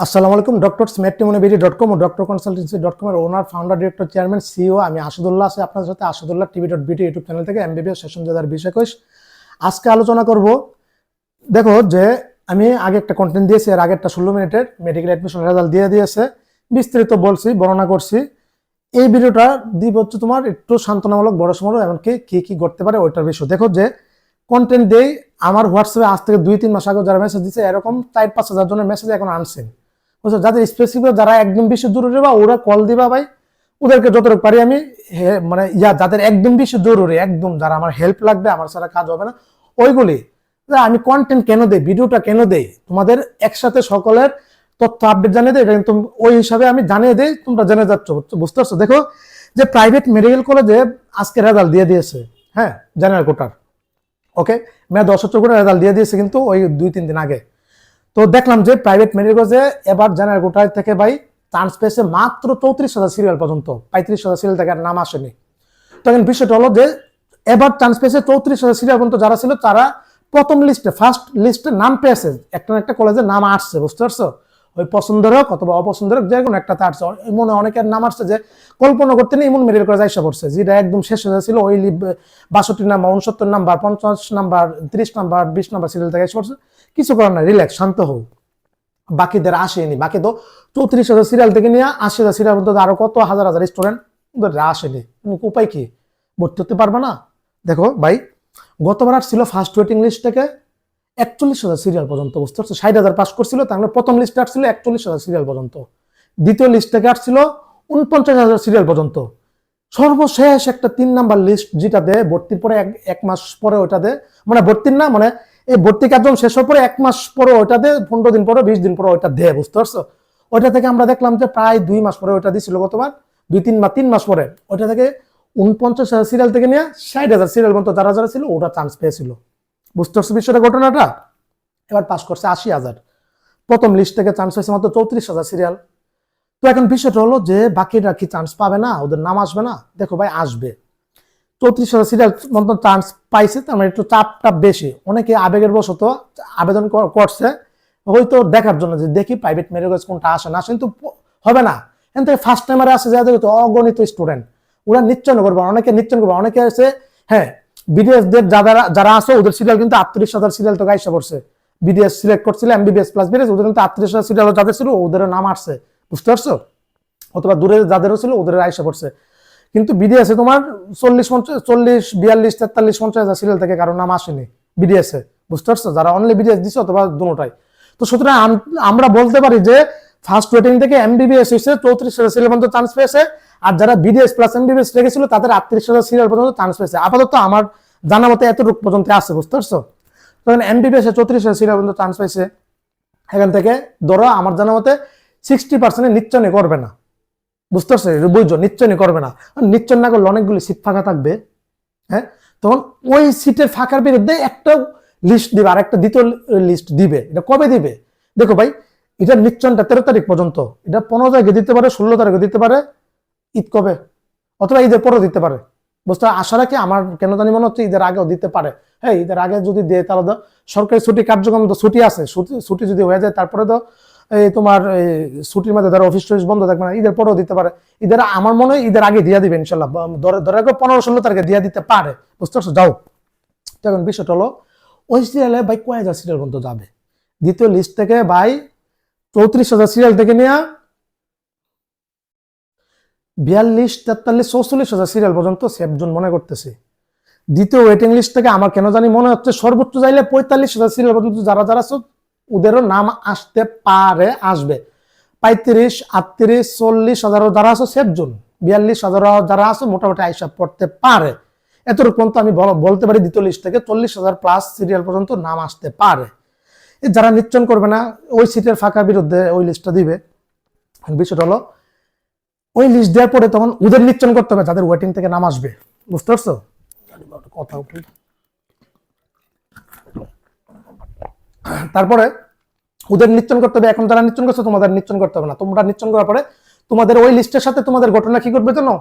আসসালামু আলাইকুম। ডক্টর ম্যাট্রিমনিবিডি.com ও ডক্টর কনসালটেন্সি.com এর ওনার, ফাউন্ডার, ডিরেক্টর, চেয়ারম্যান, সিইও আমি আসাদুল্লাহ আছি আপনাদের সাথে আসাদুল্লাহ টিভি.বিডি ইউটিউব চ্যানেল থেকে এমবিবিএস সেশন 2020-21 আজকে আলোচনা করব। দেখো যে আমি আগে একটা কন্টেন্ট দিয়েছি, এর আগে একটা 16 মিনিটের মেডিকেল অ্যাডমিশন রেজাল্ট দিয়ে দিয়েছে, বিস্তারিত বলছি, বর্ণনা করছি। এই ভিডিওটা দিব হচ্ছে তোমার একটু সান্ত্বনামূলক, বড় সময় এমনকি কি কি করতে পারে ওইটার বিষয়। দেখো যে কন্টেন্ট দেই আমার হোয়াটসঅ্যাপে আজ থেকে 2-3 মাস আগে যারা মেসেজ দিচ্ছে এরকম 4-5 হাজার জনের মেসেজ এখন আনছেন, বুঝছো? যাদের স্পেসিফিক যারা একদম বেশি জরুরি বা ওরা কল দিবা ভাই, ওদেরকে যতটুকু পারি আমি মানে যাদের একদম বেশি জরুরি, একদম যারা আমার হেল্প লাগবে, আমার ছাড়া কাজ হবে না, ওইগুলি আমি কন্টেন্ট কেন দেই, ভিডিওটা কেন দেই, তোমাদের একসাথে সকলের তথ্য আপডেট জানিয়ে দেয়, এটা কিন্তু ওই হিসাবে আমি জানিয়ে দেই, তোমরা জেনে যাচ্ছ, বুঝতে পারছো? দেখো যে প্রাইভেট মেডিকেল কলেজে আজকে রেজাল্ট দিয়ে দিয়েছে, হ্যাঁ, জেনারেল কোটার, ওকে, মেয়াদ 10 করে রেজাল্ট দিয়ে দিয়েছে কিন্তু ওই 2-3 দিন আগে। তো দেখলাম যে প্রাইভেট মেডিকেল কলেজে এবার জেনারেল কোটা থেকে ভাই চান্স পেয়েছে মাত্র 34,000 সিরিয়াল পর্যন্ত, 35,000 সিরিয়াল থেকে আর নাম আসেনি। তখন বিষয়টা হলো যে এবার চান্স পেয়েছে 34,000 সিরিয়াল পর্যন্ত যারা ছিল তারা প্রথম লিস্টে, ফার্স্ট লিস্টে নাম পেয়েছে, একটা না একটা কলেজে নাম আসছে, বুঝতে পারছো? ওই পছন্দের হোক অথবা অপছন্দের হোক, যে কোনো একটাতে আসছে। মনে অনেকের নাম আসছে যে কল্পনা করতে নেই এমন মেডিকেল কলেজ আইসা পড়ছে, যেটা একদম শেষ হয়ে ছিল ওই 62 number, 69 number, 50 number, 30 number, 20 number serial থেকে এসে পড়ছে। কিছু করার না, রিল্যাক্স, শান্ত হোক। বাকিদের আসেনি, বাকি তো 34,000 সিরিয়াল থেকে নিয়ে 80,000 সিরিয়াল পর্যন্ত আরো কত হাজার হাজার স্টুডেন্ট, ওদের আসেনি। উপায় কি, ভর্তি হতে পারবে না? দেখো ভাই, গতবার আসছিল ফার্স্ট ওয়েটিং লিস্ট থেকে 41,000 সিরিয়াল পর্যন্ত, বুঝতে পারছো? 60,000 পাস করছিল, তাহলে প্রথম লিস্টে আসছিল 41,000 সিরিয়াল পর্যন্ত, দ্বিতীয় লিস্ট থেকে আসছিল 49,000 সিরিয়াল পর্যন্ত, সর্বশেষ একটা 3 নাম্বার লিস্ট যেটা দেয় ভর্তির পরে এক মাস পরে, ওইটা দেয় মানে ভর্তির না, মানে এই ভর্তি কার্যক্রম শেষ হওয়ার পরে 1 মাস পরে ওইটা দেয়, 15 দিন পরে, 20 দিন পরে ওইটা দেয়, বুঝতে পারছো? ওইটা থেকে আমরা দেখলাম যে প্রায় 2 মাস পরে ওইটা দিছিল, গতবার 3 মাস পরে ওইটা থেকে 49,000 সিরিয়াল থেকে নিয়ে 60,000 সিরিয়াল পর্যন্ত যারা যারা ছিল ওরা চান্স পেয়েছিল, বুঝতে পারছো বিষয়টা, ঘটনাটা? এবার পাস করছে 80,000, প্রথম লিস্ট থেকে চান্স হয়েছে মাত্র 34,000 সিরিয়াল। তো এখন বিষয়টা হলো যে বাকিরা কি চান্স পাবে না, ওদের নাম আসবে না? দেখো ভাই, আসবে। 34,000 সিরিয়াল মতো চান্স পাইছে, তার মানে একটু চাপটা বেশি, অনেকে আবেগের বশত আবেদন করছে হয়তো দেখার জন্য যে দেখি প্রাইভেট মেডিকেল কলেজ কোনটা আসে না, কিন্তু হবে না। এখান থেকে ফার্স্ট টাইমারে আসে যাদের অগণিত স্টুডেন্ট, ওরা নিশ্চয় করবে, অনেকে নিশ্চয় করবে, অনেকে আছে হ্যাঁ বিডিএস দের যারা আছে ওদের সিরিয়াল কিন্তু 38,000 সিরিয়াল তো গাইসা পড়ছে। বিডিএস সিলেক্ট করছিল, এমবিবিএস প্লাস বিডিএস, ওদের কিন্তু 38,000 সিরিয়াল যাদের ছিল ওদের নাম আসছে, বুঝতে পারছো? অথবা দূরে যাদেরও ছিল ওদের আইসা পড়ছে। কিন্তু বিডিএসে তোমার 40, 42, 43, 50,000 সিরিয়াল থেকে কারো নাম আসেনি বিডিএসে, বুঝতে পারছো? যারা অনলি বিডিএস দিচ্ছে অথবা দুটোটাই। তো সুতরাং আমরা বলতে পারি যে ফার্স্ট ওয়েটিং থেকে এমবিবিএস হয়েছে 34,000 সিরিয়াল পর্যন্ত চান্স পেয়েছে, আর যারা বিডিএস প্লাস এমবিবিএস রেখেছিল তাদের 38,000 সিরিয়াল পর্যন্ত চান্স পেয়েছে। আপাতত আমার জানা মতে এতটুকু পর্যন্ত আছে, বুঝতে পারছো? তখন এমবিবিএস 34,000 সিরিয়াল পর্যন্ত চান্স পেয়েছে। এখান থেকে ধরো আমার জানা মতে 60% নিশ্চয়ই করবে না, বুঝতে পারছো? বুঝছো, নিশ্চয়ই করবে না। নিশ্চয় না করলে অনেকগুলি সিট ফাঁকা থাকবে, হ্যাঁ, তখন ওই সিটের ফাঁকার বিরুদ্ধে একটা লিস্ট দিবে, আর একটা দ্বিতীয় লিস্ট দিবে। এটা কবে দিবে? দেখো ভাই, এটা নিশ্চয়টা 13 তারিখ পর্যন্ত, এটা 15 তারিখে দিতে পারে, 16 তারিখে দিতে পারে, ঈদ কবে অথবা ঈদের পরে দিতে পারে, বুঝতে? আশা রাখি, আমার কেন জানি মনে হচ্ছে ঈদের আগেও দিতে পারে। হ্যাঁ, ঈদের আগে যদি দেয় তাহলে তো সরকারি ছুটি কার্যক্রম তো ছুটি আছে, ছুটি যদি হয়ে যায় তারপরে তো এই তোমার ছুটির মধ্যে ধরো অফিস টফিস বন্ধ থাকবে না, ঈদের পরেও দিতে পারে। ঈদের আমার মনে হয় ঈদের আগে দিয়ে দিবে ইনশাল্লাহ, ধরে 15-16 তারিখে দিয়ে দিতে পারে, বুঝতে পারছো? যাও। এখন বিষয়টা হলো ওই সিরিয়ালে ভাই কয় হাজার সিরিয়াল পর্যন্ত যাবে? দ্বিতীয় লিস্ট থেকে ভাই 34,000 সিরিয়াল থেকে নিয়ে 42, 43, 44,000 সিরিয়াল পর্যন্ত সেফজন মনে করতেছে। দ্বিতীয় ওয়েটিং লিস্ট থেকে আমার কেন জানি মনে হচ্ছে সর্বোচ্চ চাইলে 45,000 সিরিয়াল পর্যন্ত যারা যারা ওদেরও নাম আসতে পারে, আসবে। 35, 38, 40,000 যারা আছে সেফজন, 42,000 যারা আছে মোটামুটি আইসা পড়তে পারে। এতটুকু পর্যন্ত আমি বলতে পারি দ্বিতীয় লিস্ট থেকে 40,000 প্লাস সিরিয়াল পর্যন্ত নাম আসতে পারে। যারা নিশ্চয় করবে না, ওই সিটের ফাঁকার বিরুদ্ধে ওই লিস্টটা দিবে। বিষয়টা হলো ওই লিস্ট দেওয়ার পরে তখন ওদের নিশ্চয় করতে হবে যাদের ওয়েটিং থেকে নাম আসবে, বুঝতে পারছো? কথা তারপরে ওদের নিশ্চয় করতে হবে। এখন যারা নিশ্চয় করছে তোমাদের নিশ্চয় করতে হবে না, তোমরা নিশ্চয় করার পরে তোমাদের ওই লিস্টের সাথে তোমাদের ঘটনা কি করবে জানো?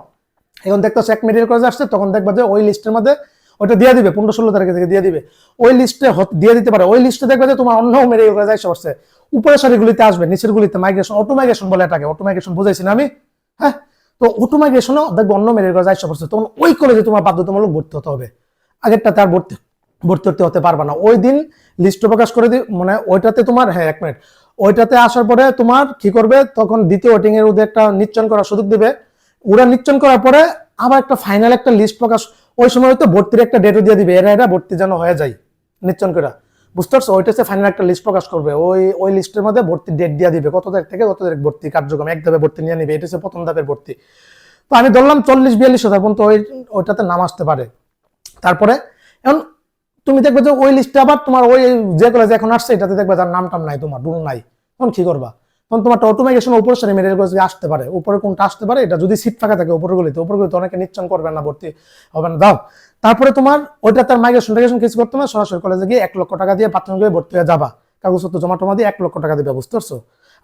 এখন দেখতেছো এক মেডিকেল কলেজ আসছে, তখন দেখবা যে ওই লিস্টের মধ্যে ওইটা দিয়ে দিবে 15-16 তারিখে থেকে দিয়ে দিবে, ওই লিস্টে দিয়ে দিতে পারে। ওই লিস্টে দেখবে যে তোমার অন্য মেডিকেল কলেজ এসে পড়ছে, উপরের সারিগুলিতে আসবে, নিচের গুলিতে মাইগ্রেশন, অটো মাইগ্রেশন বলে এটাকে, অটো মাইগ্রেশন বুঝাইছি না আমি? হ্যাঁ, তো অটো মাইগ্রেশনও দেখবে অন্য মেডিকেল কলেজ এসে পড়ছে, তখন ওই কলেজে তোমার বাধ্যতামূলক ভর্তি হতে হবে, আগেরটা তার ভর্তি হতে পারবা না। ওই দিন লিস্ট প্রকাশ করে মানে ওইটাতে তোমার, হ্যাঁ 1 মিনিট, ওইটাতে আসার পরে তোমার কি করবে, তখন দ্বিতীয় ওয়েটিং এর মধ্যে একটা নিশ্চয়ন করার সুযোগ দিবে। ওরা নিশ্চয়ন করার পরে আবার একটা ফাইনাল একটা লিস্ট প্রকাশ, ওই সময় হয়তো ভর্তির একটা ডেটও দিয়ে দিবে, এরা ভর্তি যেন হয়ে যায় নিশ্চয়ন করে, বুঝতে পারছো? ওইটা হচ্ছে ফাইনাল একটা লিস্ট প্রকাশ করবে, ওই লিস্টের মধ্যে ভর্তির ডেট দিয়ে দিবে, কত তারিখ থেকে কত তারিখ ভর্তি কার্যক্রম, এক ধাপে ভর্তি নিয়ে নিবে। এটা হচ্ছে প্রথম ধাপের ভর্তি। তো আমি ধরলাম 40-42 হাজার পর্যন্ত ওইটাতে নাম আসতে পারে। তারপরে এখন তুমি দেখবে যে ওই লিস্টে আবার তোমার ওই যে কলেজ এখন আসছে এটাতে দেখবে যার নাম টাম নাই, তোমার রুল নাই, তখন কি করবা? তখন তোমার অটোমেশন উপর সারি মেডিকেল কলেজে আসতে পারে, উপরে কোনটা আসতে পারে, এটা যদি সিট ফাঁকা থাকে উপরে গুলিতে অনেকে নিশ্চয় করবে না, ভর্তি হবে না, দাও। তারপরে তোমার ওইটা তার মাইগ্রেশন কিছু করতে হবে, সরাসরি কলেজে গিয়ে 1 লক্ষ টাকা দিয়ে প্রাথমিকভাবে ভর্তি হয়ে যাবা, কাগজপত্র জমা টমা দিয়ে 1 লক্ষ টাকা দিবে, বুঝতে পারছো?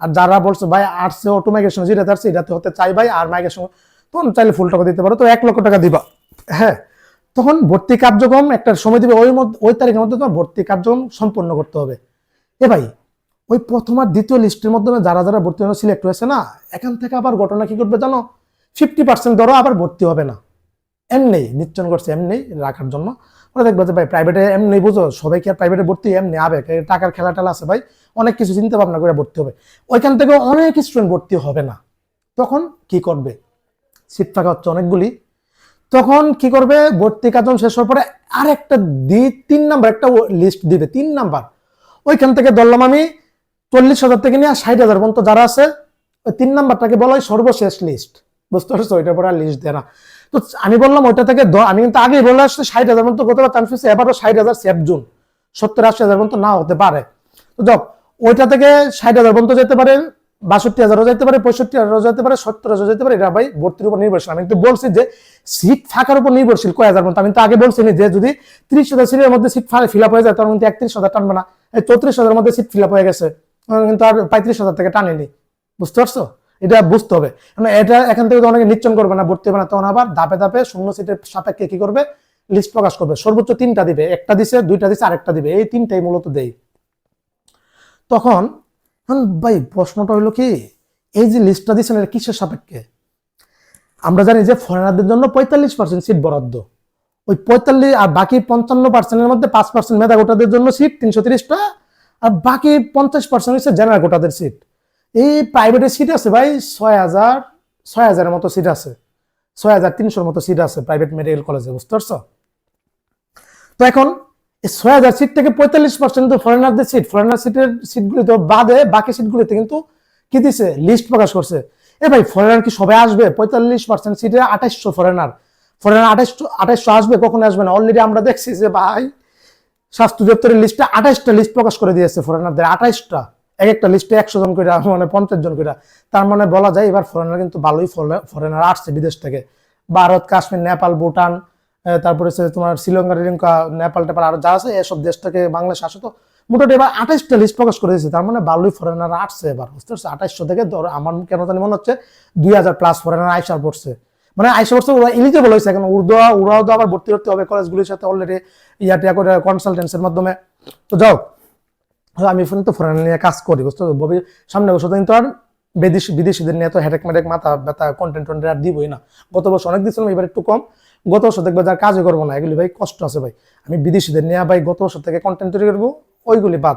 আর যারা বলছো ভাই আর্টসে অটো মাইগ্রেশন যেটা আসছে এটাতে হতে চাই ভাই, আর মাইগ্রেশন তখন চাইলে ফুল টাকা দিতে পারো, তো 1 লক্ষ টাকা দিবা। হ্যাঁ, তখন ভর্তি কার্যক্রম একটা সময় দিবে, ওই তারিখের মধ্যে তোমার ভর্তি কার্যক্রম সম্পন্ন করতে হবে। এ ভাই, ওই প্রথম আর দ্বিতীয় লিস্টের মাধ্যমে যারা যারা ভর্তি হয়ে সিলেক্ট হয়েছে না, এখান থেকে আবার ঘটনা কি করবে জানো, 50% ধরো আবার ভর্তি হবে না, এমনি নিশ্চয় করছে এমনি রাখার জন্য। ওরা দেখবে যে ভাই প্রাইভেটে এমনি, বুঝো সবাই কি আর প্রাইভেটে ভর্তি এমনি আবেগ, টাকার খেলা টেলা আছে ভাই, অনেক কিছু চিন্তা ভাবনা করে ভর্তি হবে, ওইখান থেকে অনেক স্টুডেন্ট ভর্তি হবে না। তখন কি করবে, সিট ফাঁকা হচ্ছে অনেকগুলি, তখন কি করবে, ভর্তি কার্যক্রম শেষ হওয়ার পরে আর একটা 3 নাম্বার একটা লিস্ট দিবে, 3 নাম্বার, ওইখান থেকে ধরলাম আমি 40,000 থেকে নিয়ে 60,000 পর্যন্ত যারা আছে, ওই 3 নাম্বারটাকে বলা হয় সর্বশেষ লিস্ট, বুঝতে পারছো? ওইটার পরে আর লিস্ট দেয় না। তো আমি বললাম ওইটা থেকে আমি কিন্তু আগে বলে আসছি 60,000 পর্যন্ত গতবার চান্স পেয়েছে, এবারও 60,000 সেফ জোন, 70-80,000 পর্যন্ত না হতে পারে। তো যাক, ওইটা থেকে 60,000 পর্যন্ত যেতে পারে, 62,000 যেতে পারে, 65,000 যেতে পারে, 70,000 যেতে পারে, এটা ভাই ভর্তির উপর নির্ভরশীল। আমি কিন্তু বলছি যে সিট ফাঁকার উপর নির্ভরশীল কয় হাজার পর্যন্ত, আমি তো আগে বলছি যে যদি 30,000 সিটের মধ্যে সিট ফিল আপ হয়ে যায় তখন কিন্তু 31,000 টানবে না, 34,000 মধ্যে সিট ফিল আপ হয়ে গেছে কিন্তু আর 35,000 থেকে টানেনি, বুঝতে পারছো? এটা বুঝতে হবে, এটা এখান থেকে তো অনেকে নিশ্চয় করবে না, ভর্তি হবে না, তখন আবার ধাপে ধাপে শূন্য সিটের সাপেক্ষে কি করবে, লিস্ট প্রকাশ করবে, সর্বোচ্চ 3টা দিবে, একটা দিছে, 2টা দিছে, আরেকটা দিবে, এই 3টাই মূলত দেয়। তখন ভাই প্রশ্নটা হইলো কি, এই যে লিস্টটা দিচ্ছেন এটা কিসের সাপেক্ষে? আমরা জানি যে ফরেনারদের জন্য 45% সিট বরাদ্দ, ওই 45 আর বাকি 55%-এর মধ্যে 5% মেধা কোটাদের জন্য সিট 330টা, আর বাকি 50% হচ্ছে জেনারেল কোটাদের সিট। এই প্রাইভেটের সিট আছে ভাই 6,000 মতো সিট আছে, 6,300 মতো সিট আছে প্রাইভেট মেডিকেল কলেজে, বুঝতে পারছো? তো এখন এই 6,000 সিট থেকে 45% তো ফরেনারদের সিট, ফরেনার সিটের সিটগুলি তো বাদে বাকি সিটগুলিতে কিন্তু কি দিছে, লিস্ট প্রকাশ করছে। এ ভাই ফরেনার কি সবাই আসবে? 45% সিটে 2800 ফরেনার 2800 আসবে? কখনো আসবে না। অলরেডি আমরা দেখছি যে ভাই স্বাস্থ্য দপ্তরের লিস্টে 28টা লিস্ট প্রকাশ করে দিয়েছে ফরেনারদের, 28টা, এক একটা লিস্টে 100 জন করে, মানে 50 জন করে। তার মানে বলা যায় এবার ফরেনার কিন্তু ভালোই ফরেনার আসছে বিদেশ থেকে, ভারত, কাশ্মীর, নেপাল, ভুটান, তারপরে তোমার শ্রীলঙ্কা, নেপাল টেপাল আরো যা আছে এসব দেশ থেকে বাংলাদেশ আসে। তো মোটামুটি এবার 28টা লিস্ট প্রকাশ করে দিয়েছে, তার মানে ভালোই ফরেনার আসছে এবার, বুঝতে পারছো? 2800 থেকে আমার কেন জানি মনে হচ্ছে 2000 প্লাস ফরেনার আইসা পড়ছে, মানে আইসা পড়ছে, ওরা এলিজিবল হয়েছে। এখন ওরাও তো আবার ভর্তি করতে হবে কলেজগুলির সাথে অলরেডি ইয়াটিয়া করে কনসালটেন্সির মাধ্যমে। তো যাও, আমি তো ফরেনার নিয়ে কাজ করি, বুঝতে পারছো? সামনে বছর কিন্তু আর বিদেশিদের নিয়ে তো হেডেক মেডেক মাথা ব্যথা কন্টেন্ট আর দিবই না। গত বছর অনেক দিচ্ছিলাম, এবার একটু কম। গত বছর দেখবে যার কাজই করবো না, এগুলি ভাই কষ্ট আছে ভাই। আমি বিদেশিদের নিয়ে ভাই গত বছর থেকে কন্টেন্ট তৈরি করবো, ওইগুলি বাদ।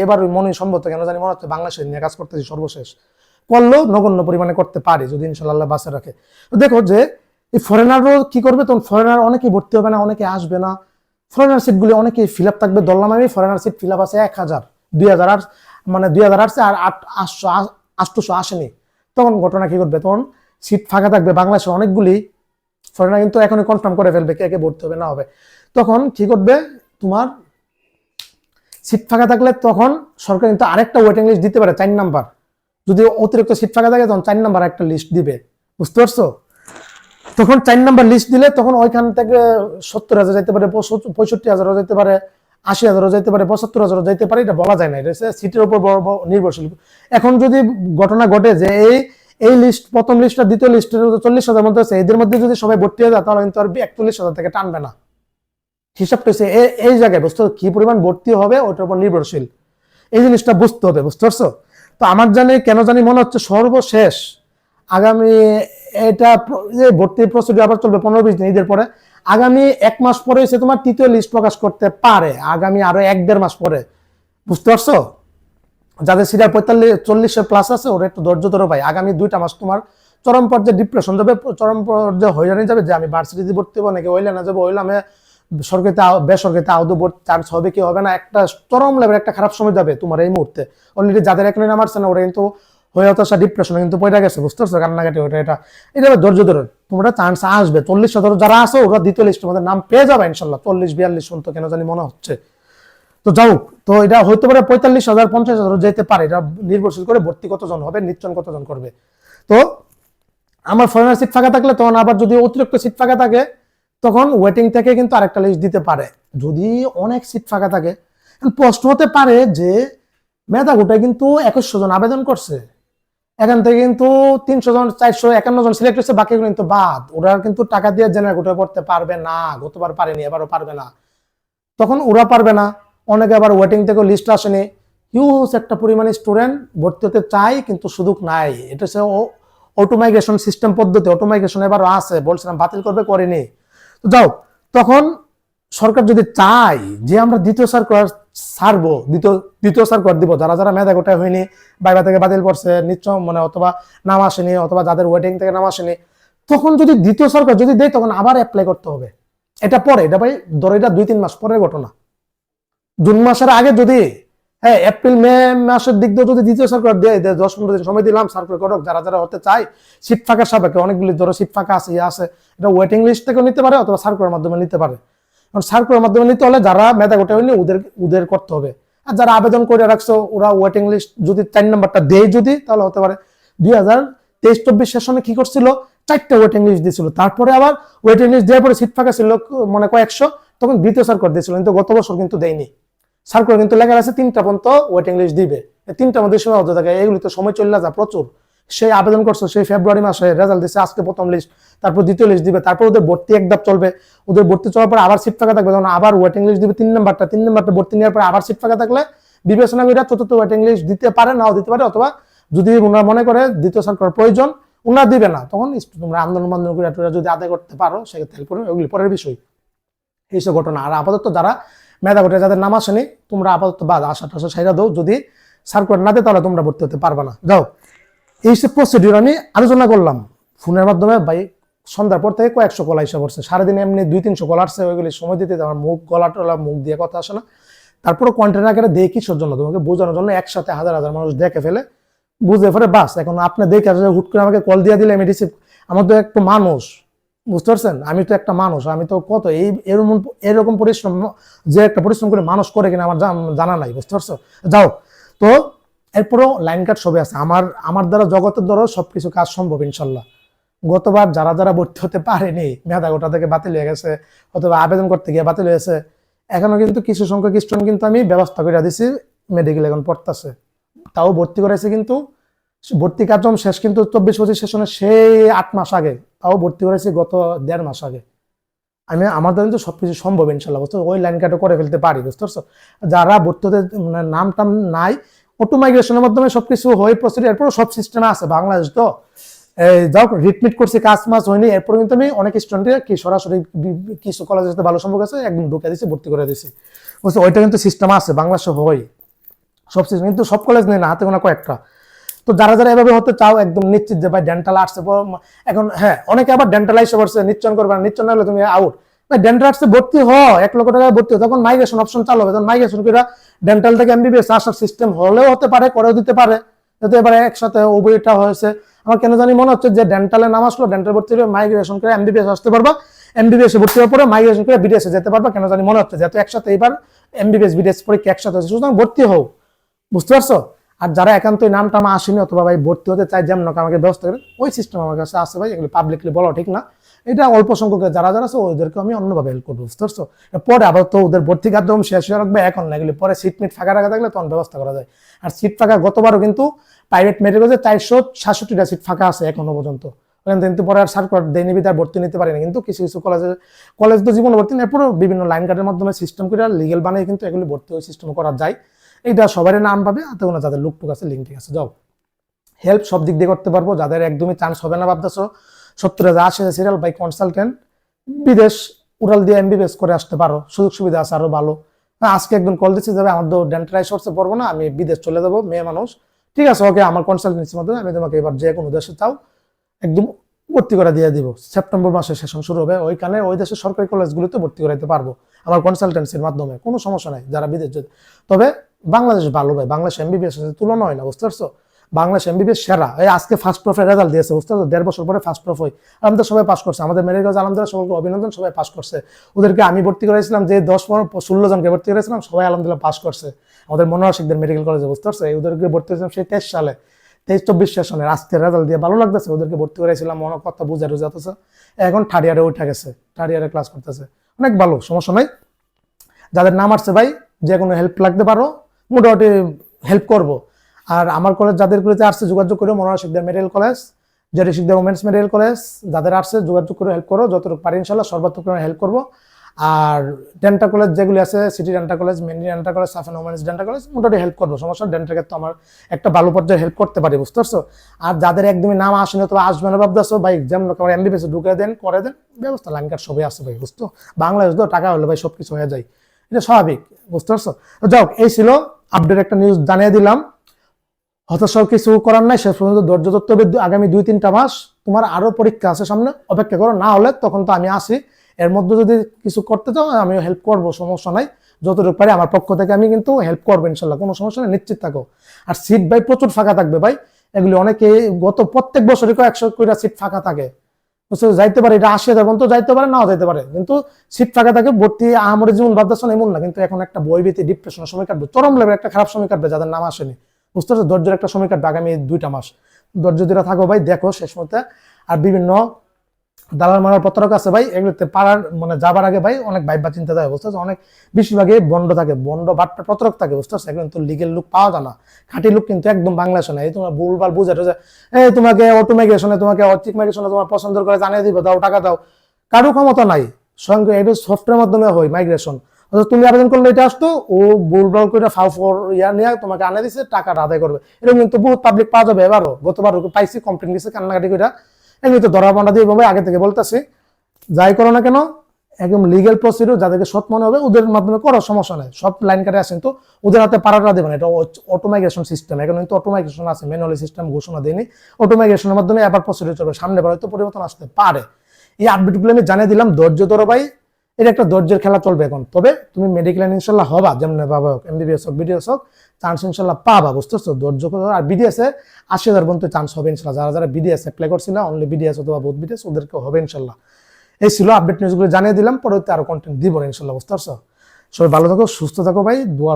এবার ওই মনে সম্ভবত কেন জানি মনে হচ্ছে বাংলাদেশের নিয়ে কাজ করতেছি সর্বশেষ, করলেও নগণ্য পরিমাণে করতে পারি যদি ইনশাল্লাহ বাঁচে রাখে। তো দেখো যে এই ফরেনারও কি করবে, তখন ফরেনার অনেকেই ভর্তি হবে না, অনেকে আসবে না, ফরেনার সিটগুলি অনেকেই ফিল আপ থাকবে। ধরলাম আমি ফরেনার সিট ফিল আপ আছে 1,000, 2,000 মানে 2,000 আসছে আর 800 আসেনি, তখন ঘটনা কি করবে, তখন সিট ফাঁকা থাকবে বাংলাদেশের অনেকগুলি, ফরেনার কিন্তু এখনই কনফার্ম করে ফেলবে কে কে ভর্তি হবে না হবে। তখন কি করবে, তোমার সিট ফাঁকা থাকলে তখন সরকার কিন্তু আরেকটা ওয়েটিং লিস্ট দিতে পারে, 4 নাম্বার। যদি অতিরিক্ত সিট ফাঁকা থাকে তখন 4 নাম্বার একটা লিস্ট দিবে, বুঝতে পারছো? তখন 4 নাম্বার লিস্ট দিলে তখন ওইখান থেকে 70,000 যেতে পারে, 65,000 যেতে পারে, 80,000 যেতে পারে, 75,000 যেতে পারে, এটা বলা যায় না, এটা সিটের উপর নির্ভরশীল। এখন যদি ঘটনা ঘটে যে এই লিস্ট, প্রথম লিস্ট আর দ্বিতীয় লিস্টের 40,000 মধ্যে আছে, এদের মধ্যে যদি সবাই ভর্তি হয়ে যায় তাহলে কিন্তু আর 41,000 থেকে টানবে না, হিসাবটা হচ্ছে এই জায়গায় বুঝতে হবে কি পরিমাণ ভর্তি হবে ওটার উপর নির্ভরশীল, এই জিনিসটা বুঝতে হবে, বুঝতে পারছো? তো আমার কেন জানি মনে হচ্ছে সর্বশেষ আগামী এটা যে ভর্তির প্রস্তুতি আবার চলবে 15-20 দিন ঈদের পরে, আগামী 1 মাস পরে এসে তোমার তৃতীয় লিস্ট প্রকাশ করতে পারে, আগামী আরো 1-1.5 মাস পরে, বুঝতে পারছো? যাদের সিরিয়াল 45-40 প্লাস আছে ওরা একটু ধৈর্য ধরো ভাই, আগামী 2টা মাস তোমার চরম পর্যায়ে ডিপ্রেশন যাবে, চরম পর্যায়ে হয়রানি যাবে যে আমি ভার্সিটিতে ভর্তি হবো নাকি হইলে না যাবো, হইলে আমি সরকারিতে বেসরকারিতে আদৌ চান্স হবে কি হবে না, একটা চরম লেভেল একটা খারাপ সময় যাবে তোমার এই মুহূর্তে। অলরেডি যাদের এখন নামারছে না ওরা কিন্তু হয়ে হতাশা ডিপ্রেশনে কিন্তু পড়ে গেছে, বুঝতে পারছো? কান্নাকাটি ওটা এটা ধৈর্য ধরো, তোমরা চান্স আসবে। 40 যারা আছে ওরা দ্বিতীয় লিস্টের মধ্যে নাম পেয়ে যাবে ইনশাল্লাহ, 40-42 শুনতো কেন জানি মনে হচ্ছে। তো যাও, তো এটা হইতে পারে 45,000 50,000 যেতে পারে, এটা নির্ভরশীল করে ভর্তি কতজন হবে, নিশ্চয় কতজন করবে। তো আমার ফরেনার সিট ফাঁকা থাকলে তখন আবার যদি অতিরিক্ত সিট ফাঁকা থাকে তখন ওয়েটিং থেকে কিন্তু আরেকটা লিস্ট দিতে পারে। যদি অনেক সিট ফাঁকা থাকে প্রশ্ন হতে পারে যে মেধা কোটায় কিন্তু 2100 জন আবেদন করছে, এখান থেকে কিন্তু 300 জন 451 জন সিলেক্ট হচ্ছে, বাকিগুলো কিন্তু বাদ, ওরা কিন্তু টাকা দিয়ে জেনারেল কোটায় পড়তে পারবে না, গতবার পারেনি এবারও পারবে না, তখন ওরা পারবে না। অনেকে আবার ওয়েটিং থেকে লিস্ট আসেনি, হিউজ একটা পরিমাণে স্টুডেন্ট ভর্তি হতে চাই কিন্তু সুযোগ নাই। এটা হচ্ছে অটোমাইগ্রেশন সিস্টেম পদ্ধতি, অটোমাইগ্রেশন এবারও আছে, বলছিলাম বাতিল করবে, করেনি। তো যাও, তখন সরকার যদি চায় যে আমরা দ্বিতীয় সার্কুলার ছাড়বো, দ্বিতীয় সার্কুলার দিব, যারা যারা মেধা কোটায় হয়নি, বাইবা থেকে বাতিল করছে নিশ্চয় মানে, অথবা নাম আসেনি, অথবা যাদের ওয়েটিং থেকে নাম আসেনি, তখন যদি দ্বিতীয় সরকার যদি দেয় তখন আবার অ্যাপ্লাই করতে হবে। এটা পরে, এটা ভাই ধরো এটা 2-3 মাস পরের ঘটনা। জুন মাসের আগে যদি, হ্যাঁ এপ্রিল মে মাসের দিক দিয়ে যদি দ্বিতীয় সার্কুলার দেয় 10-15 দিন সময় দিলাম সার্কুলার করক, যারা যারা হতে চায় সিট ফাঁকা সাপেক্ষে, অনেকগুলি ধরো সিট ফাঁকা আছে আছে, এটা ওয়েটিং লিস্ট থেকেও নিতে পারে অথবা সার্কুলার মাধ্যমে নিতে পারে। কারণ সার্কুলার মাধ্যমে নিতে হলে যারা মেধা কোটা হয়নি ওদের করতে হবে, আর যারা আবেদন করে রাখছো ওরা ওয়েটিং লিস্ট যদি 4 নম্বরটা দেয় যদি, তাহলে হতে পারে। 2023-24 সেশনে কি করছিল, 4টা ওয়েটিং লিস্ট দিয়েছিল, তারপরে আবার ওয়েটিং লিস্ট দেওয়ার পরে সিট ফাঁকা ছিল মানে কয়েকশো, তখন দ্বিতীয় সার্কুলার দিয়েছিল, কিন্তু গত বছর কিন্তু দেয়নি। সার্কুলার কিন্তু লেখা আছে 3টা পর্যন্ত ওয়েটিং লিস্ট দিবে, 3টার মধ্যে সীমাবদ্ধ থাকে, এগুলি তো সময় চলে যায় প্রচুর। সেই আবেদন করছো সেই ফেব্রুয়ারি মাসে, রেজাল্ট দিচ্ছে আজকে প্রথম লিস্ট, তারপর দ্বিতীয় লিস্ট দিবে, তারপর ওদের ভর্তি এক ধাপ চলবে, ওদের ভর্তি চলার পরে আবার সিট ফাঁকা থাকবে, তখন আবার ওয়েটিং লিস্ট দিবে 3 নম্বরটা ভর্তি নেওয়ার পরে আবার সিট ফাঁকা থাকলে বিবেচনা করে চতুর্থ ওয়েটিং লিস্ট দিতে পারে, নাও দিতে পারে, অথবা যদি ওনারা মনে করে দ্বিতীয় সার্কুলার প্রয়োজন ওনারা দিবে না, তখন তোমরা আন্দোলন করে যদি আদায় করতে পারো সেক্ষেত্রে হেল্প করবে, ওগুলি পরের বিষয়, এইসব ঘটনা। আর আপাতত যারা মেধা কোটায় যাদের নাম আসেনি তোমরা আপাতত বাদ, আশা টাশা সাইরা দাও, যদি সার্কুলার না দেয় তাহলে তোমরা ভর্তি হতে পারবে না। যাও, এইসব প্রসিডিউর আমি আলোচনা করলাম ফোনের মাধ্যমে, ভাই সন্ধ্যার পর থেকে কয়েকশো কল এসে পড়ছে, সারাদিন এমনি 200-300 কল আসছে, ওইগুলি সময় দিতে আমার মুখ গলা টলা মুখ দিয়ে কথা আসে না, তারপরে কন্টেন্ট আকারে দিয়ে কিসের জন্য, তোমাকে বোঝানোর জন্য একসাথে হাজার হাজার মানুষ দেখে ফেলে, বুঝতে পারে বাস। এখন আপনি দেখে হুট করে আমাকে কল দিয়ে দিলে আমি রিসিভ, আমার তো একটা মানুষ, বুঝতে পারছেন, আমি তো একটা মানুষ, আমি তো কত এরকম পরিশ্রম যে একটা পরিশ্রম করে মানুষ করে কিনা আমার জানা নাই, বুঝতে পারছো? যাও, তো এরপরও লাইন কাট সবই আছে, আমার দ্বারা জগতের দ্বারা সবকিছু কাজ সম্ভব ইনশাল্লাহ। গতবার যারা যারা ভর্তি হতে পারেনি, মেধা কোটা থেকে বাতিল হয়ে গেছে অথবা আবেদন করতে গিয়ে বাতিল হয়েছে, এখনো কিন্তু কিছু সংখ্যক স্টুডেন্ট কিন্তু আমি ব্যবস্থা করে দিছি, মেডিকেল এখন পড়তেছে, তাও ভর্তি করেছে, কিন্তু ভর্তি কার্যক্রম শেষ কিন্তু 24-25 সেশনে সেই 8 মাস আগে, তাও ভর্তি করেছি গত 1.5 মাস আগে। আমি আমার দ্বারা কিন্তু সবকিছু সম্ভব ইনশাল্লাহ, বুঝতে ওই লাইন কাটও করে ফেলতে পারি, বুঝতে পারছো? যারা ভর্তি হতে মানে নাম টাম নাই, অটোমাইগ্রেশনের মাধ্যমে সবকিছু হয় প্রসিডিউর, এরপর সব সিস্টেমে আছে বাংলাদেশ তো, যাও রিটমিট করছি, কাজ মাস হয়নি, এরপর কিন্তু আমি অনেক স্টুডেন্টকে কি সরাসরি কিছু কলেজের সাথে ভালো সম্পর্ক আছে একদম ঢুকে দিচ্ছি, ভর্তি করে দিচ্ছি, বুঝছো? ওইটা কিন্তু সিস্টেম আছে বাংলাদেশে, হয় সব সিস্টেম, কিন্তু সব কলেজ নেই না, হাতে গোনা কয়েকটা। তো যারা যারা এভাবে হতে চাও একদম নিশ্চিত যে ভাই ডেন্টাল আর্টসে এখন, হ্যাঁ অনেকে আবার ডেন্টাল আইসে পড়ছে, নিশ্চয় করবে না, নিশ্চয় না হলে তুমি আউট। ভাই ডেন্টাল আর্টসে ভর্তি হয় 1 লক্ষ টাকায় ভর্তি হয়, তখন মাইগ্রেশন অপশন চালু হবে, তখন মাইগ্রেশন করে ডেন্টাল থেকে এমবিবিএস আসার সিস্টেম হলেও হতে পারে, করেও দিতে পারে, যেহেতু এবারে একসাথে উভয়টা হয়েছে। আমার কেন জানি মনে হচ্ছে যে ডেন্টালে নাম আসলো, ডেন্টাল ভর্তি হলে মাইগ্রেশন করে এমবিবিএস আসতে পারবা, এমবিবিএস ভর্তি হওয়ার পরে মাইগ্রেশন করে বিডিএস যেতে পারবা, কেন জানি মনে হচ্ছে যেহেতু একসাথে এবার এমবিবিএস বিডিএস পরীক্ষা একসাথে হচ্ছে, সুতরাং ভর্তি হও, বুঝতে পারছো? আর যারা একান্তই নামটা আমার আসেনি অথবা ভাই ভর্তি হতে চাই যেমন আমাকে ব্যবস্থা করে, ওই সিস্টেম আমার কাছে আছে ভাই, এগুলো পাবলিকলি বলা ঠিক না, এটা অল্প সংখ্যক যারা যারা আছে ওদেরকে আমি অন্যভাবে হেল্প করবো, বুঝতে পারছো? পরে আবার তো ওদের ভর্তি কার্যক্রম শেষ হয়ে রাখবে, এখন না এগুলি পরে সিট মিট ফাঁকা রাখা থাকলে তখন ব্যবস্থা করা যায়। আর সিট ফাঁকা গতবারও কিন্তু প্রাইভেট মেডিকেলে 467টা সিট ফাঁকা আছে এখনো পর্যন্ত, কিন্তু পরে আর সার্কুলার দেয়নি বিধায় ভর্তি নিতে পারি না, কিন্তু কিছু কিছু কলেজ তো জীবনে ভর্তি নেই, এরপরও বিভিন্ন লাইন কার্ডের মাধ্যমে সিস্টেম করে লিগেল বানিয়ে কিন্তু এগুলি ভর্তি হয়ে সিস্টেম করা যায়। এইটা সবারই নাম পাবে, এত কোনো যাদের লুকটুক আছে লিঙ্ক ঠিক আছে। যাও হেল্প সব দিক দিয়ে করতে পারবো, যাদের একদমই চান্স হবে না ভাবতেছো 70,000 80,000 সিরিয়াল বাই কনসালটেন্ট বিদেশ উড়াল দিয়ে এমবিবিএস করে আসতে পারো, সুযোগ সুবিধা আছে আরো ভালো। আজকে একদম কল দিচ্ছে যাবে আমার তো ডেন্টাল সোর্সে পড়বো না, আমি বিদেশ চলে যাবো, মেয়ে মানুষ, ঠিক আছে ওকে, আমার কনসালটেন্সির মাধ্যমে আমি তোমাকে এবার যে কোনো দেশে চাও একদম ভর্তি করে দিয়ে দিব। সেপ্টেম্বর মাসে সেশন শুরু হবে, ওইখানে ওই দেশের সরকারি কলেজগুলোতে ভর্তি করাইতে পারবো আমার কনসালটেন্সির মাধ্যমে, কোনো সমস্যা নাই যারা বিদেশ যেতে। তবে বাংলাদেশ ভালো ভাই, বাংলাদেশ এমবিবিএস তুলনা হয় না, বুঝতে পারছো? বাংলাদেশ এমবিবিএস সেরা। এই আজকে ফার্স্ট প্রফের রেজাল্ট দিয়েছে, বুঝতে পারছো? 1.5 বছর পরে ফার্স্ট প্রফ হয়, আমাদের সবাই পাস করছে, আমাদের মেডিকেল কলেজ আলহামদুলিল্লাহ সকলকে অভিনন্দন, সবাই পাস করছে। ওদেরকে আমি ভর্তি করেছিলাম যে 10-16 জনকে ভর্তি করেছিলাম, সবাই আলহামদুলিল্লাহ পাস করছে আমাদের মনোহর শিকদার মেডিকেল কলেজে, বুঝতে পারছো? ওদেরকে ভর্তি করেছিলাম সেই 23 সালে, 23-24 সেশনের। আজকে রেজাল্ট দিয়ে ভালো লাগতেছে, ওদেরকে ভর্তি করেছিলাম মনে কথা বুঝে যেতেছে, এখন থার্ড ইয়ারে উঠে গেছে, থার্ড ইয়ারে ক্লাস করতেছে, অনেক ভালো, সমস্যা নাই। যাদের নাম আসছে ভাই যে কোনো হেল্প লাগতে পারো, মোটামুটি হেল্প করবো। আর আমার কলেজ যাদের কলেজে আসছে যোগাযোগ করে, Manohar Shikdar medical college, JD Shikdar women's medical college, যাদের আসছে যোগাযোগ করে হেল্প করো, যতটুকু পারি ইনশাল্লাহ সর্বাত্মক হেল্প করবো। আর ডেন্টাল কলেজ যেগুলি আছে, city dental college, mainly dental college, সাফেন ওমেন্স ডেন্টাল কলেজ, মোটামুটি হেল্প করবো, সমস্যা ডেন্টাল ক্ষেত্রে আমার একটা ভালো পর্যায়ে হেল্প করতে পারি, বুঝতে পারছো? আর যাদের একদমই নাম আসেনি অথবা আসবে না ভাবতেছো ভাই, যেমন এমবিবিএস ঢুকে দেন, করে দেন, ব্যবস্থা লাইন কার্ড সবই আছে ভাই, বুঝতো? বাংলাদেশ তো টাকা হলে ভাই সবকিছু হয়ে যায়, এটা স্বাভাবিক, বুঝতে পারছো? যাও, এই ছিল আপডেট, একটা নিউজ জানিয়ে দিলাম। হতাশাও কিছু করার নাই, শেষ পর্যন্ত ধৈর্য ধরতে হবে। আগামী 2-3টা মাস তোমার আরো পরীক্ষা আছে সামনে, অপেক্ষা করো, না হলে তখন তো আমি আসি, এর মধ্যে যদি কিছু করতে চাও আমিও হেল্প করবো, সমস্যা নাই, যতটুকু পারি আমার পক্ষ থেকে আমি কিন্তু হেল্প করবো ইনশাল্লাহ, কোনো সমস্যা নেই, নিশ্চিত থাকো। আর সিট ভাই প্রচুর ফাঁকা থাকবে ভাই, এগুলি অনেকে গত প্রত্যেক বছরই 100 করে সিট ফাঁকা থাকে, যাইতে পারে, এটা 80,000 পর্যন্ত যাইতে পারে, নাও যাইতে পারে, কিন্তু সিট ফাঁকা থাকে, ভর্তি আমাদের জীবন ভাবতেছ না এমন না, কিন্তু এখন একটা ভয়ভীতি ডিপ্রেশনের সময় কাটবে, চরম লেভেল একটা খারাপ সময় কাটবে যাদের নাম আসেনি, বুঝতে পারছো? ধৈর্যের একটা সময় কাটবে আগামী 2টা মাস, ধৈর্য ধরে থাকো ভাই, দেখো শেষ মতে। আর বিভিন্ন দালাল মারার প্রতারক আছে ভাই, এগুলোতে পারার মানে যাবার আগে ভাই অনেক ভাইবা চিন্তা দেয়, বুঝতে পারছো? অনেক বেশিরভাগই বন্ড থাকে, বন্ড বাট্টা প্রতারক থাকে, বুঝতে পারছো? এগুলো কিন্তু লিগেল লুক পাওয়া যায় না, খাঁটি লুক কিন্তু একদম বাংলাদেশে না। এই তোমার ভুলভাল বুঝে এই তোমাকে অটো মাইগ্রেশনে, তোমাকে অর্থিক মাইগ্রেশনে তোমার পছন্দ করে জানিয়ে দিব, দাও টাকা দাও, কারো ক্ষমতা নাই, স্বয়ং এটা সফটওয়্যার মাধ্যমে হয় মাইগ্রেশন, তুমি আবেদন করলে এটা আসতো, ও ভুলভাল করে ফাউফর নিয়ে তোমাকে আনে দিচ্ছে, টাকাটা আদায় করবে, এরকম কিন্তু বহুত পাবলিক পাওয়া যাবে। এবারও গতবার পাইছি, কমপ্লেন দিচ্ছে, কান্নাকাটি করে, এমনি তো ধরা বান্ধা দিয়ে ভাবে আগে থেকে বলতেছি, যাই করো না কেন একদম লিগেল প্রসিডিউর, যাদেরকে সৎ মনে হবে ওদের মাধ্যমে করো, সমস্যা নেই, সব লাইন কাটে আসেন, তো ওদের হাতে পারাটা দেবেন, এটা অটোমাইগ্রেশন সিস্টেম, এখন কিন্তু অটোমাইগ্রেশন আছে, ম্যানুয়ালি সিস্টেম ঘোষণা দেয়নি, অটোমাইগ্রেশনের মাধ্যমে এবার প্রসিডিউর চলবে, সামনে বার হয়তো পরিবর্তন আসতে পারে। এই আপডেটগুলো আমি জানিয়ে দিলাম, ধৈর্য ধরো ভাই, এটা একটা ধৈর্যের খেলা চলবে এখন। তবে তুমি মেডিকেল ইনশাল্লাহ হবা, যেমন বাবা হোক, এমবিবিএস হোক, বিডিএস হোক, চান্স ইনশাল্লাহ পাবা, বুঝতেছো? ধৈর্য করো। আর বিডিএস এ 80,000 পর্যন্ত চান্স হবে ইনশাল্লাহ, যারা যারা বিডিএস অ্যাপ্লাই করছিল, অনলি বিডিএস অথবা বোধ বিডিএস, ওদেরকে হবে ইনশাল্লাহ। এই ছিল আপডেট নিউজগুলো জানিয়ে দিলাম, পরবর্তী আরো কন্টেন্ট দিব ইনশাল্লাহ, বুঝতে পারছো? সবাই ভালো থাকো, সুস্থ থাকো ভাই, দোয়া,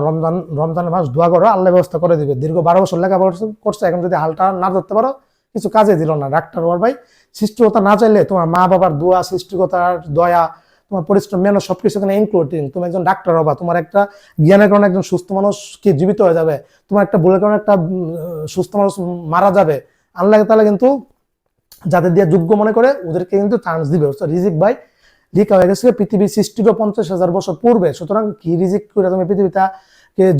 রমজানের মাস দোয়া করো, আল্লাহ ব্যবস্থা করে দিবে। দীর্ঘ 12 বছর লেখাপড়া করছে, এখন যদি হালটা না ধরতে পারো কিছু কাজে দিল না। ডাক্তার হওয়ার ভাই সৃষ্টিকতা না চাইলে তোমার মা বাবার দোয়া, সৃষ্টিকতার দয়া, তোমার পরিশ্রম, মেহনত সবকিছু এখানে ইনক্লুডিং। তুমি একজন ডাক্তার হবা, তোমার একটা জ্ঞানের কারণে একজন সুস্থ মানুষ কি জীবিত হয়ে যাবে, তোমার একটা ভুলের কারণে একটা সুস্থ মানুষ মারা যাবে। আল্লাহ তাআলা কিন্তু যাদের দিয়ে যোগ্য মনে করে ওদেরকে কিন্তু চান্স দিবে। রিজিক ভাই লিখা হয়ে গেছে পৃথিবী সৃষ্টিরও 50,000 বছর পূর্বে, সুতরাং কি রিজিক করে তুমি পৃথিবীটা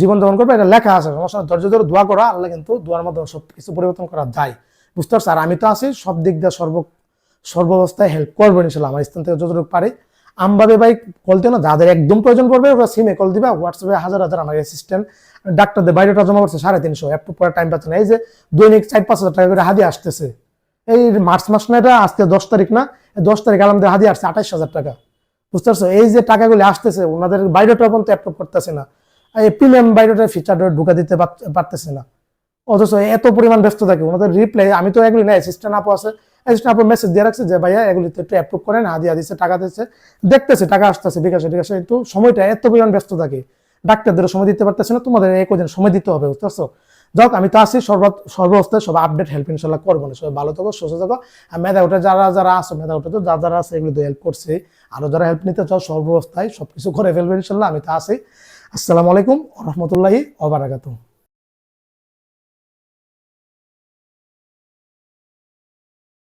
জীবন যাপন করবে এটা লেখা আছে, সমস্যা ধৈর্য ধরে দোয়া করা, আল্লাহ কিন্তু দোয়ার মাধ্যমে সবকিছু পরিবর্তন করা যায়, বুঝতে পারছো? আর আমি তো আছি সব দিক দিয়ে সর্বাবস্থায় হেল্প করবো ইনশাল্লাহ, আমার স্থান থেকে যতটুকু পারি। আমভাবে ভাই কল দিও না, যাদের একদম প্রয়োজন পড়বে ওরা সিমে কল দিবা, হোয়াটসঅ্যাপে হাজার হাজার আমার অ্যাসিস্ট্যান্ট ডাক্তারদের বাইরেটা জমা করছে 350, একটু পরে টাইম পাচ্ছে না। এই যে দৈনিক 4-5 হাজার টাকা করে হাদিয়া আসতেছে, এই মার্চ মাস না, এটা আজকে 10 তারিখ না, 10 তারিখ আলমদের হাদিয়া আসছে 28,000 টাকা, বুঝতে পারছো? এই যে টাকাগুলি আসতেছে ওনাদের বাইরেটা পর্যন্ত অ্যাপ্রুভ করতেছে না, এই প্রিমিয়াম বাইরেটা ফিচার ঢুকা দিতে পারতেছে না, অথচ এত পরিমাণ ব্যস্ত থাকে ওনাদের রিপ্লাই। আমি তো এগুলি না, অ্যাসিস্ট্যান্ট আপু আছে, অ্যাসিস্ট্যান্ট আপু মেসেজ দিয়ে রাখছে যে ভাইয়া এগুলিতে একটু অ্যাপ্রুভ করেন, হাদিয়া দিচ্ছে, টাকা দিচ্ছে, দেখতেছে টাকা আসতেছে বিকাশে টিকাশে, কিন্তু সময়টা এত পরিমাণ ব্যস্ত থাকে, ডাক্তারদের সময় দিতে পারতেছে না, তোমাদের একদিন সময় দিতে হবে, বুঝতে পারছো? যাক, আমি তো আছি সর্বাবস্থায় সব আপডেট হেল্প ইনশাল্লাহ করবো না। সবাই ভালো থাকো, সুস্থ থাকো। আর মেধা উঠে যারা আছে, মেধা উঠে তো যারা আছে এগুলো তো হেল্প করছে, আরো যারা হেল্প নিতে চাও সর্বাবস্থায় সবকিছু করে ফেলবে ইনশাল্লাহ, আমি তো আছি। আসসালামু আলাইকুম ওয়া রাহমাতুল্লাহি ওয়া বারাকাতুহু।